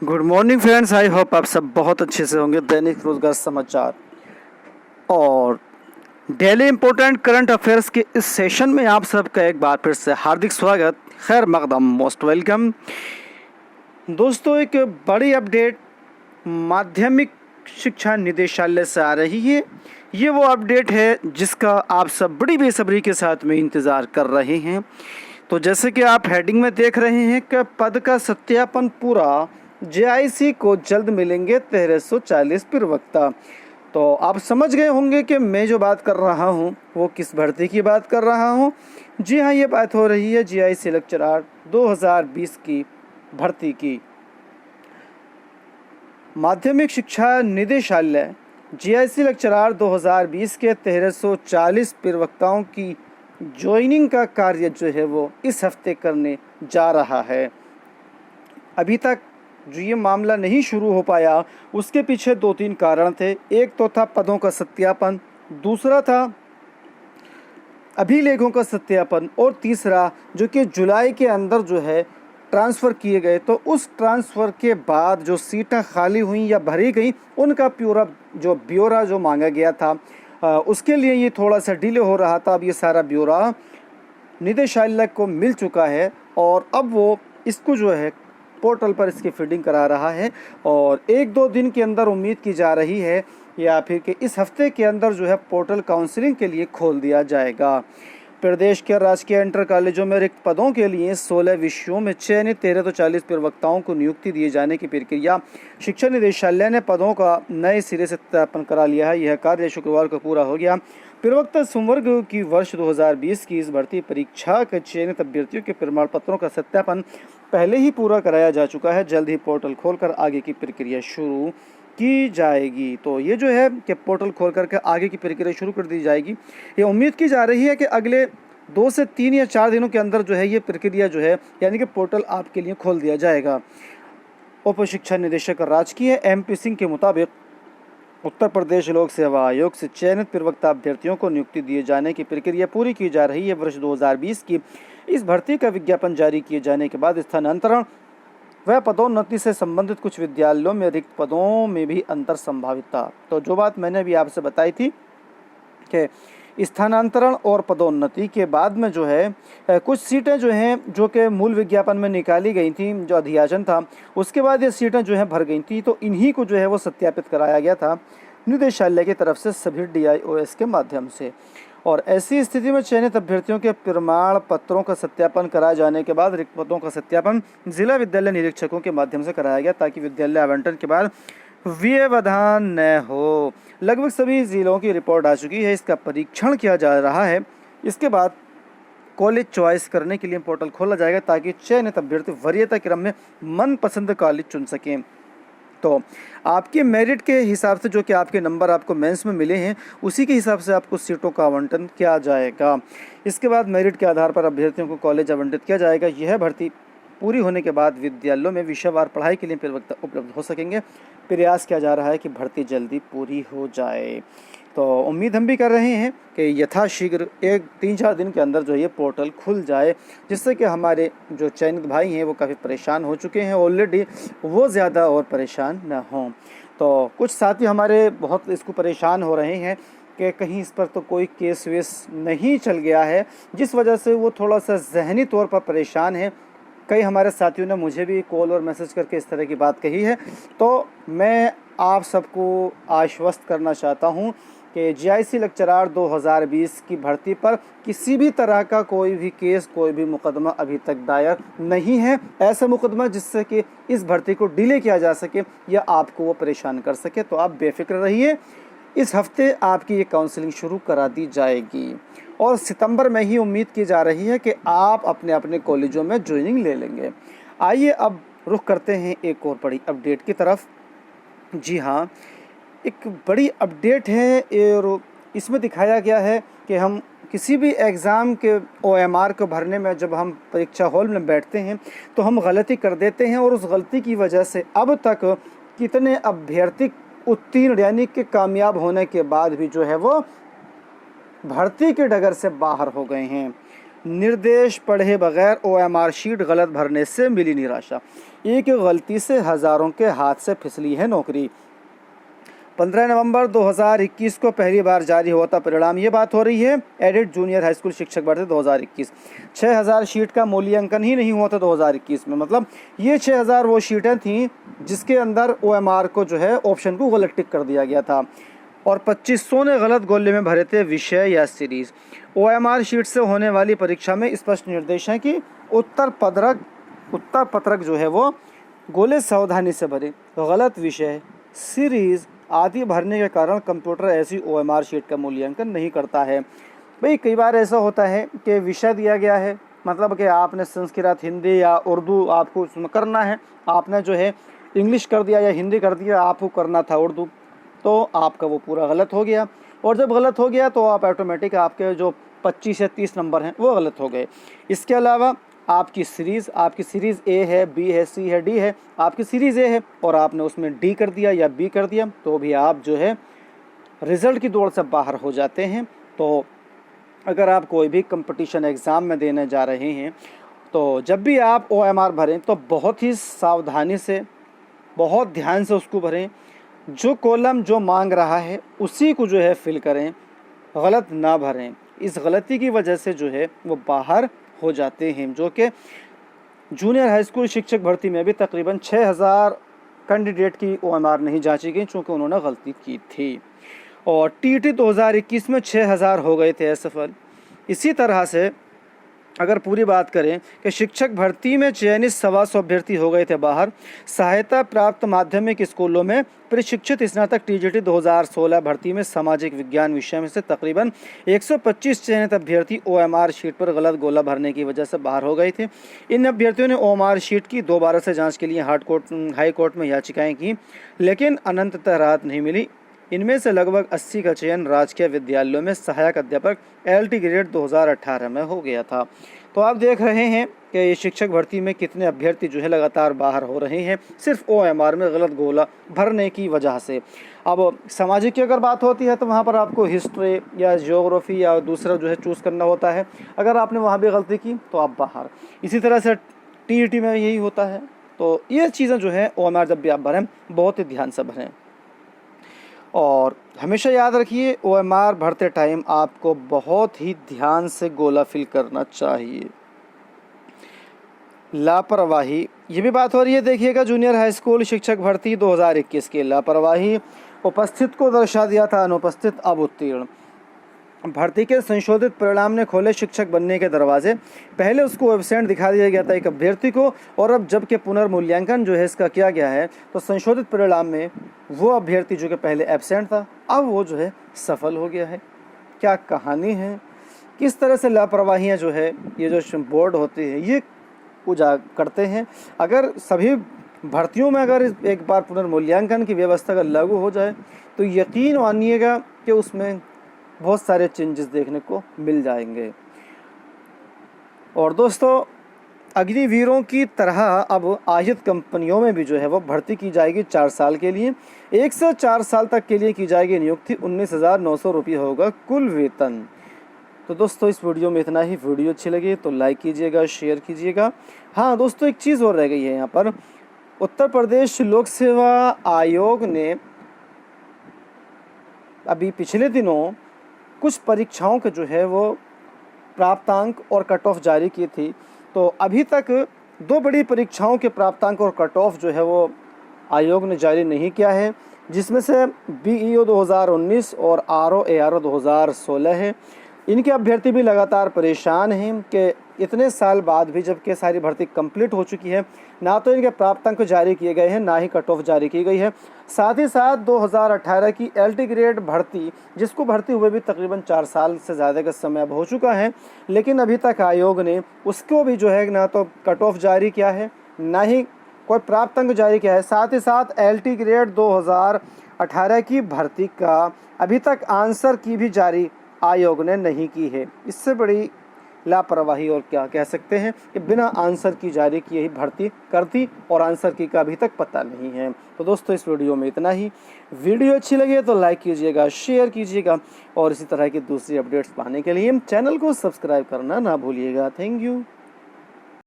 Good morning friends, I hope आप सब बहुत अच्छे से होंगे। दैनिक रोजगार समाचार और डेली इम्पोर्टेंट करंट अफेयर्स के इस सेशन में आप सबका एक बार फिर से हार्दिक स्वागत, खैर मकदम, मोस्ट वेलकम। दोस्तों, एक बड़ी अपडेट माध्यमिक शिक्षा निदेशालय से आ रही है। ये वो अपडेट है जिसका आप सब बड़ी बेसब्री के साथ में इंतज़ार कर रहे हैं। तो जैसे कि आप हेडिंग में देख रहे हैं कि पद का सत्यापन पूरा, जेआईसी को जल्द मिलेंगे 1340 प्रवक्ता। तो आप समझ गए होंगे कि मैं जो बात कर रहा हूँ वो किस भर्ती की बात कर रहा हूँ। जी हाँ, ये बात हो रही है जेआईसी लेक्चरर 2020 की भर्ती की। माध्यमिक शिक्षा निदेशालय जेआईसी लेक्चरर 2020 के 1340 प्रवक्ताओं की ज्वाइनिंग का कार्य जो है वो इस हफ्ते करने जा रहा है। अभी तक जो ये मामला नहीं शुरू हो पाया उसके पीछे 2-3 कारण थे। एक तो था पदों का सत्यापन, दूसरा था अभिलेखों का सत्यापन, और तीसरा जो कि जुलाई के अंदर जो है ट्रांसफ़र किए गए, तो उस ट्रांसफ़र के बाद जो सीटें खाली हुई या भरी गई उनका पूरा जो ब्यौरा जो मांगा गया था, उसके लिए ये थोड़ा सा डिले हो रहा था। अब ये सारा ब्यौरा निदेशालय को मिल चुका है और अब वो इसको जो है पोर्टल पर इसकी फीडिंग करा रहा है और 1-2 दिन के अंदर उम्मीद की जा रही है या फिर कि इस हफ्ते के अंदर जो है पोर्टल काउंसलिंग के लिए खोल दिया जाएगा। प्रदेश के राजकीय इंटर कॉलेजों में रिक्त पदों के लिए 16 विषयों में चयनित 1340 प्रवक्ताओं को नियुक्ति दिए जाने की प्रक्रिया शिक्षा निदेशालय ने पदों का नए सिरे से सत्यापन करा लिया है। यह कार्य शुक्रवार को पूरा हो गया। प्रवक्ता संवर्ग की वर्ष 2020 की इस भर्ती परीक्षा के चयनित अभ्यर्थियों के प्रमाण पत्रों का सत्यापन पहले ही पूरा कराया जा चुका है। जल्द ही पोर्टल खोलकर आगे की प्रक्रिया शुरू की जाएगी। तो ये जो है कि पोर्टल खोल करके आगे की प्रक्रिया शुरू कर दी जाएगी। ये उम्मीद की जा रही है कि अगले 2 से 3 या 4 दिनों के अंदर जो है ये प्रक्रिया जो है यानी कि पोर्टल आपके लिए खोल दिया जाएगा। उप शिक्षा निदेशक राजकीय MP सिंह के मुताबिक उत्तर प्रदेश लोक सेवा आयोग से चयनित प्रवक्ता अभ्यर्थियों को नियुक्ति दिए जाने की प्रक्रिया पूरी की जा रही है। वर्ष 2020 की इस भर्ती का विज्ञापन जारी किए जाने के बाद स्थानांतरण वह पदोन्नति से संबंधित कुछ विद्यालयों में रिक्त पदों में भी अंतर संभावित था। तो जो बात मैंने अभी आपसे बताई थी कि स्थानांतरण और पदोन्नति के बाद में जो है कुछ सीटें जो हैं जो कि मूल विज्ञापन में निकाली गई थी, जो अध्याचन था उसके बाद ये सीटें जो हैं भर गई थी, तो इन्हीं को जो है वो सत्यापित कराया गया था निदेशालय की तरफ से सभी DIOS के माध्यम से। और ऐसी स्थिति में चयनित अभ्यर्थियों के प्रमाण पत्रों का सत्यापन कराए जाने के बाद रिक्त पदों का सत्यापन जिला विद्यालय निरीक्षकों के माध्यम से कराया गया ताकि विद्यालय आवंटन के बाद व्यवधान न हो। लगभग सभी जिलों की रिपोर्ट आ चुकी है, इसका परीक्षण किया जा रहा है। इसके बाद कॉलेज चॉइस करने के लिए पोर्टल खोला जाएगा ताकि चयनित अभ्यर्थी वरीयता क्रम में मनपसंद कॉलेज चुन सकें। तो आपके मेरिट के हिसाब से जो कि आपके नंबर आपको मेंस में मिले हैं उसी के हिसाब से आपको सीटों का आवंटन किया जाएगा। इसके बाद मेरिट के आधार पर अभ्यर्थियों को कॉलेज आवंटित किया जाएगा। यह भर्ती पूरी होने के बाद विद्यालयों में विषयवार पढ़ाई के लिए प्रवक्ता उपलब्ध हो सकेंगे। प्रयास किया जा रहा है कि भर्ती जल्दी पूरी हो जाए। तो उम्मीद हम भी कर रहे हैं कि यथाशीघ्र 3-4 दिन के अंदर जो ये पोर्टल खुल जाए, जिससे कि हमारे जो चयनित भाई हैं वो काफ़ी परेशान हो चुके हैं ऑलरेडी, वो ज़्यादा और परेशान न हों। तो कुछ साथी हमारे बहुत इसको परेशान हो रहे हैं कि कहीं इस पर तो कोई केस वेस नहीं चल गया है, जिस वजह से वो थोड़ा सा ज़हनी तौर पर परेशान है। कई हमारे साथियों ने मुझे भी कॉल और मैसेज करके इस तरह की बात कही है। तो मैं आप सबको आश्वस्त करना चाहता हूं कि जेआईसी लेक्चरर 2020 की भर्ती पर किसी भी तरह का कोई भी केस, कोई भी मुकदमा अभी तक दायर नहीं है। ऐसा मुकदमा जिससे कि इस भर्ती को डिले किया जा सके या आपको वो परेशान कर सके। तो आप बेफिक्र रहिए, इस हफ्ते आपकी ये काउंसलिंग शुरू करा दी जाएगी और सितंबर में ही उम्मीद की जा रही है कि आप अपने अपने कॉलेजों में ज्वाइनिंग ले लेंगे। आइए अब रुख करते हैं एक और बड़ी अपडेट की तरफ। जी हाँ, एक बड़ी अपडेट है और इसमें दिखाया गया है कि हम किसी भी एग्ज़ाम के OMR को भरने में जब हम परीक्षा हॉल में बैठते हैं तो हम गलती कर देते हैं और उस गलती की वजह से अब तक कितने अभ्यर्थी उत्तीर्ण यानी कि कामयाब होने के बाद भी जो है वो भर्ती के डगर से बाहर हो गए हैं। निर्देश पढ़े बगैर OMR शीट गलत भरने से मिली निराशा। एक गलती से हज़ारों के हाथ से फिसली है नौकरी। 15 नवंबर 2021 को पहली बार जारी हुआ था परिणाम। ये बात हो रही है एडिट जूनियर हाई स्कूल शिक्षक भर्ती 2021। 6000 शीट का मूल्यांकन ही नहीं हुआ था 2021 में। मतलब ये 6000 वो शीटें थीं जिसके अंदर OMR को जो है ऑप्शन को गलत टिक कर दिया गया था और 2500 ने गलत गोले में भरे थे विषय या सीरीज़। OMR शीट से होने वाली परीक्षा में स्पष्ट निर्देश है कि उत्तर पत्रक जो है वो गोले सावधानी से भरें। गलत विषय, सीरीज़ आदि भरने के कारण कंप्यूटर ऐसी OMR शीट का मूल्यांकन नहीं करता है। भाई कई बार ऐसा होता है कि विषय दिया गया है, मतलब कि आपने संस्कृत, हिंदी या उर्दू आपको उसमें करना है, आपने जो है इंग्लिश कर दिया या हिंदी कर दिया, आपको करना था उर्दू, तो आपका वो पूरा गलत हो गया। और जब गलत हो गया तो आप ऑटोमेटिक आपके जो 25 या 30 नंबर हैं वो गलत हो गए। इसके अलावा आपकी सीरीज़ ए है, बी है, सी है, डी है। आपकी सीरीज़ ए है और आपने उसमें डी कर दिया या बी कर दिया तो भी आप जो है रिज़ल्ट की दौड़ से बाहर हो जाते हैं। तो अगर आप कोई भी कंपटीशन एग्ज़ाम में देने जा रहे हैं तो जब भी आप OMR भरें तो बहुत ही सावधानी से, बहुत ध्यान से उसको भरें। जो कॉलम जो मांग रहा है उसी को जो है फिल करें, गलत ना भरें। इस गलती की वजह से जो है वो बाहर हो जाते हैं। जो कि जूनियर हाई स्कूल शिक्षक भर्ती में भी तकरीबन 6000 कैंडिडेट की OMR नहीं जांची गई चूँकि उन्होंने गलती की थी। और TET 2021 में 6000 हो गए थे असफल। इसी तरह से अगर पूरी बात करें कि शिक्षक भर्ती में चयनित 125 अभ्यर्थी हो गए थे बाहर। सहायता प्राप्त माध्यमिक स्कूलों में प्रशिक्षित स्नातक TGT 2016 भर्ती में सामाजिक विज्ञान विषय में से तकरीबन 125 चयनित अभ्यर्थी OMR शीट पर गलत गोला भरने की वजह से बाहर हो गए थे। इन अभ्यर्थियों ने OMR शीट की दोबारा से जाँच के लिए हाई कोर्ट में याचिकाएँ की, लेकिन अनंततः राहत नहीं मिली। इनमें से लगभग 80 का चयन राजकीय विद्यालयों में सहायक अध्यापक LT ग्रेड 2018 में हो गया था। तो आप देख रहे हैं कि ये शिक्षक भर्ती में कितने अभ्यर्थी जो है लगातार बाहर हो रहे हैं सिर्फ OMR में गलत गोला भरने की वजह से। अब सामाजिक की अगर बात होती है तो वहाँ पर आपको हिस्ट्री या ज्योग्राफी या दूसरा जो है चूज़ करना होता है। अगर आपने वहाँ भी गलती की तो आप बाहर। इसी तरह से TET में यही होता है। तो ये चीज़ें जो है OMR जब भी आप भरें बहुत ही ध्यान से भरें। और हमेशा याद रखिए OMR भरते टाइम आपको बहुत ही ध्यान से गोला फिल करना चाहिए। लापरवाही, ये भी बात हो रही है, देखिएगा जूनियर हाई स्कूल शिक्षक भर्ती 2021 की लापरवाही। उपस्थित को दर्शा दिया था अनुपस्थित, अब उत्तीर्ण। भर्ती के संशोधित परिणाम ने खोले शिक्षक बनने के दरवाजे। पहले उसको एब्सेंट दिखा दिया गया था एक अभ्यर्थी को, और अब जबकि पुनर्मूल्यांकन जो है इसका किया गया है तो संशोधित परिणाम में वो अभ्यर्थी जो कि पहले एब्सेंट था अब वो जो है सफल हो गया है। क्या कहानी है, किस तरह से लापरवाहियाँ जो है ये जो बोर्ड होते हैं ये उजागर करते हैं। अगर सभी भर्तियों में अगर एक बार पुनर्मूल्यांकन की व्यवस्था अगर लागू हो जाए तो यकीन मानिएगा कि उसमें बहुत सारे चेंजेस देखने को मिल जाएंगे। और दोस्तों अग्निवीरों की तरह अब आहित कंपनियों में भी जो है वो भर्ती की जाएगी 4 साल के लिए। 1 से 4 साल तक के लिए की जाएगी नियुक्ति। 19,900 रुपये होगा कुल वेतन। तो दोस्तों इस वीडियो में इतना ही। वीडियो अच्छी लगी तो लाइक कीजिएगा, शेयर कीजिएगा। हाँ दोस्तों एक चीज़ और रह गई है यहाँ पर। उत्तर प्रदेश लोक सेवा आयोग ने अभी पिछले दिनों कुछ परीक्षाओं के जो है वो प्राप्तांक और कट ऑफ जारी की थी। तो अभी तक 2 बड़ी परीक्षाओं के प्राप्तांक और कट ऑफ जो है वो आयोग ने जारी नहीं किया है, जिसमें से BEO 2019 और RO-ARO 2016 है। इनके अभ्यर्थी भी लगातार परेशान हैं कि इतने साल बाद भी जबकि सारी भर्ती कंप्लीट हो चुकी है, ना तो इनके प्राप्तांक जारी किए गए हैं ना ही कट ऑफ जारी की गई है। साथ ही साथ 2018 की LT ग्रेड भर्ती जिसको भर्ती हुए भी तकरीबन 4 साल से ज़्यादा का समय अब हो चुका है, लेकिन अभी तक आयोग ने उसको भी जो है ना तो कट ऑफ जारी किया है ना ही कोई प्राप्तांक जारी किया है। साथ ही साथ LT ग्रेड 2018 की भर्ती का अभी तक आंसर की भी जारी आयोग ने नहीं की है। इससे बड़ी लापरवाही और क्या कह सकते हैं कि बिना आंसर की जारी किए ही भर्ती कर दी और आंसर की का अभी तक पता नहीं है। तो दोस्तों इस वीडियो में इतना ही। वीडियो अच्छी लगे तो लाइक कीजिएगा, शेयर कीजिएगा और इसी तरह की दूसरी अपडेट्स पाने के लिए चैनल को सब्सक्राइब करना ना भूलिएगा। Thank you.